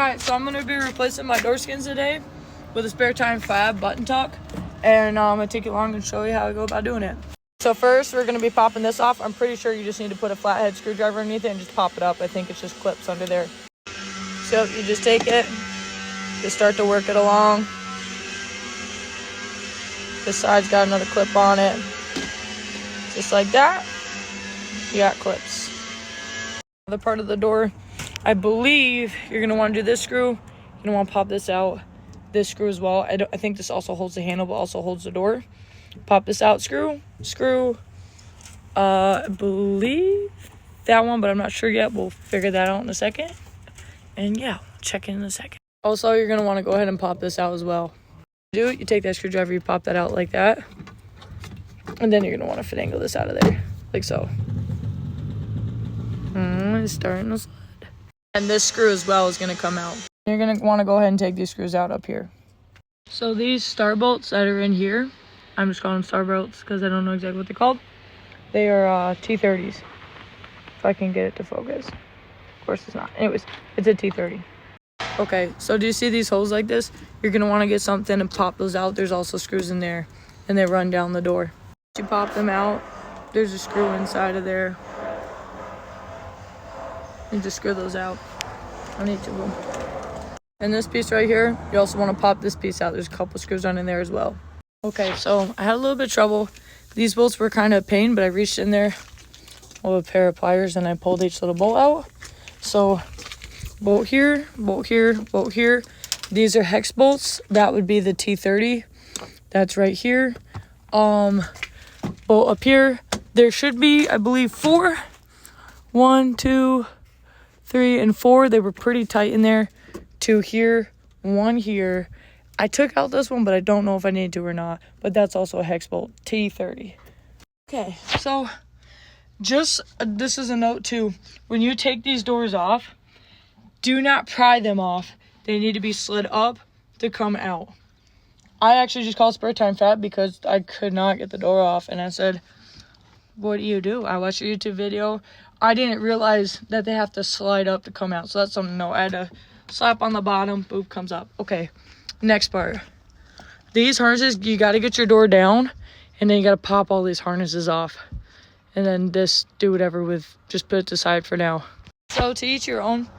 Alright, so I'm going to be replacing my door skins today with a Spare Time Fab button tuck. And I'm going to take you along and show you how I go about doing it. So first, we're going to be popping this off. I'm pretty sure you just need to put a flathead screwdriver underneath it and just pop it up. I think it's just clips under there. So you just take it, just start to work it along. This side's got another clip on it. Just like that, you got clips. The part of the door, I believe you're going to want to do this screw. You're going to want to pop this out. This screw as well. I think this also holds the handle, but also holds the door. Pop this out, screw. I believe that one, but I'm not sure yet. We'll figure that out in a second. And yeah, check in a second. Also, you're going to want to go ahead and pop this out as well. Do it, you take that screwdriver, you pop that out like that. And then you're going to want to finagle this out of there, like so. It's starting to slide. And this screw as well is going to come out. You're going to want to go ahead and take these screws out up here. So these star bolts that are in here, I'm just calling them star bolts because I don't know exactly what they're called. They are T30s. If I can get it to focus. Of course it's not. Anyways, it's a T30. Okay, so do you see these holes like this? You're going to want to get something and pop those out. There's also screws in there, and they run down the door. You pop them out. There's a screw inside of there. You just screw those out on each of them. And this piece right here, you also want to pop this piece out. There's a couple screws on in there as well. Okay, so I had a little bit of trouble. These bolts were kind of a pain, but I reached in there with a pair of pliers and I pulled each little bolt out. So bolt here, bolt here, bolt here. These are hex bolts. That would be the T30. That's right here. Bolt up here. There should be, I believe, 4. 1, 2, 3, and 4. They were pretty tight in there. 2 here, 1 here. I took out this one, but I don't know if I need to or not. But that's also a hex bolt, T30. Okay, so just this is a note too. When you take these doors off, do not pry them off. They need to be slid up to come out. I actually just called Spare Time Fab because I could not get the door off. And I said, what do you do? I watched your YouTube video. I didn't realize that they have to slide up to come out. So that's something to know. I had to slap on the bottom, boom, comes up. Okay, next part. These harnesses, you got to get your door down, and then you got to pop all these harnesses off. And then just do whatever with, just put it aside for now. So to each your own.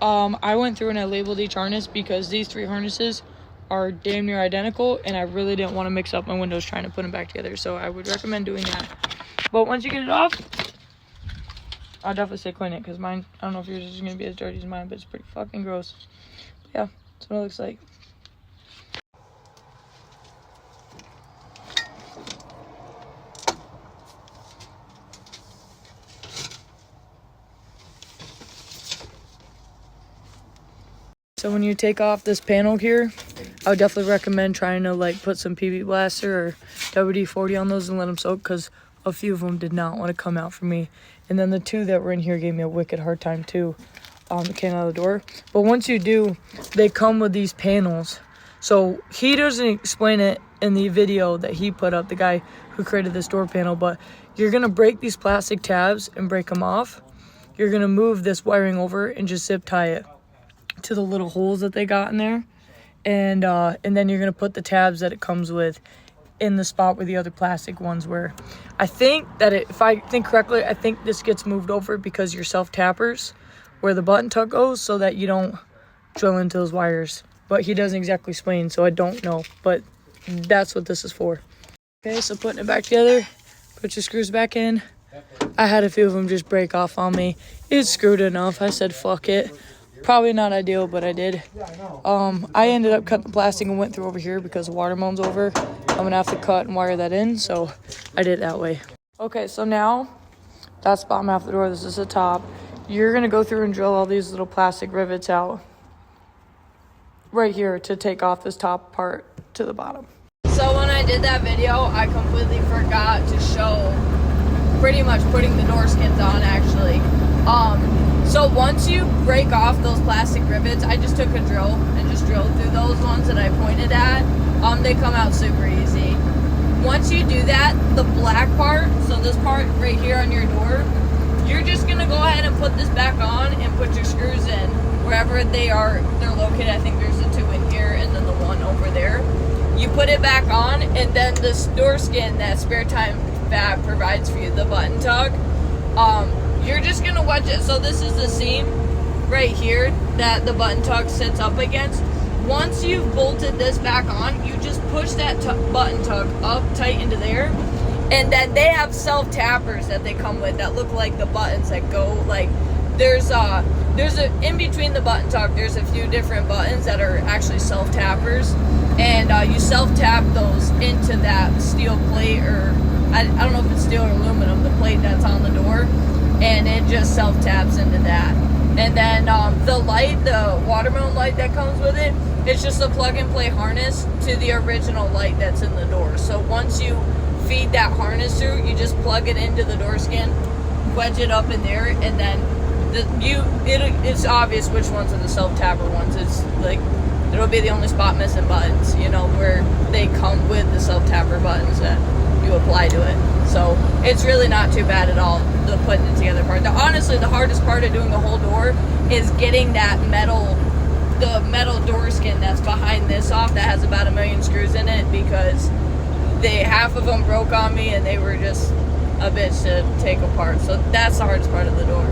I went through and I labeled each harness because these 3 harnesses are damn near identical, and I really didn't want to mix up my windows trying to put them back together. So I would recommend doing that. But once you get it off, I'll definitely say clean it because mine, I don't know if yours is going to be as dirty as mine, but it's pretty fucking gross. But yeah, that's what it looks like. So when you take off this panel here, I would definitely recommend trying to like put some PB Blaster or WD-40 on those and let them soak because a few of them did not want to come out for me. And then the 2 that were in here gave me a wicked hard time too. That came out of the door. But once you do, they come with these panels. So he doesn't explain it in the video that he put up, the guy who created this door panel, but you're going to break these plastic tabs and break them off. You're going to move this wiring over and just zip tie it to the little holes that they got in there. And then you're going to put the tabs that it comes with in the spot where the other plastic ones were. I think that if I think correctly, I think this gets moved over because your self-tappers where the button tuck goes so that you don't drill into those wires. But he doesn't exactly explain, so I don't know. But that's what this is for. Okay, so putting it back together, put your screws back in. I had a few of them just break off on me. It's screwed enough. I said, fuck it. Probably not ideal, but I did. I ended up cutting the plastic and went through over here because the water main's over. I'm going to have to cut and wire that in, so I did it that way. Okay, so now that's the bottom half of the door. This is the top. You're going to go through and drill all these little plastic rivets out right here to take off this top part to the bottom. So when I did that video, I completely forgot to show pretty much putting the door skins on, actually. So once you break off those plastic rivets, I just took a drill and just drilled through those ones that I pointed at. They come out super easy. Once you do that, the black part, so this part right here on your door, you're just gonna go ahead and put this back on and put your screws in wherever they're located. I think there's the 2 in here and then the 1 over there. You put it back on, and then this door skin that Spare Time Fab provides for you, the button tug, you're just gonna wedge it. So this is the seam right here that the button tug sits up against. Once you've bolted this back on, you just push that button tug up tight into there, and then they have self tappers that they come with that look like the buttons that go like there's a in between the button tug. There's a few different buttons that are actually self tappers, and you self tap those into that steel plate, or I don't know if it's steel or aluminum, the plate that's on the door, and it just self taps into that. And then the light, the watermelon light that comes with it, it's just a plug and play harness to the original light that's in the door. So once you feed that harness through, you just plug it into the door skin, wedge it up in there, and then it's obvious which ones are the self-tapper ones. It's like it'll be the only spot missing buttons, you know, where they come with the self-tapper buttons that you apply to it. So it's really not too bad at all, the putting it together part. Honestly, the hardest part of doing the whole door is getting that the metal door skin that's behind this off, that has about 1 million screws in it, because half of them broke on me and they were just a bitch to take apart. So that's the hardest part of the door.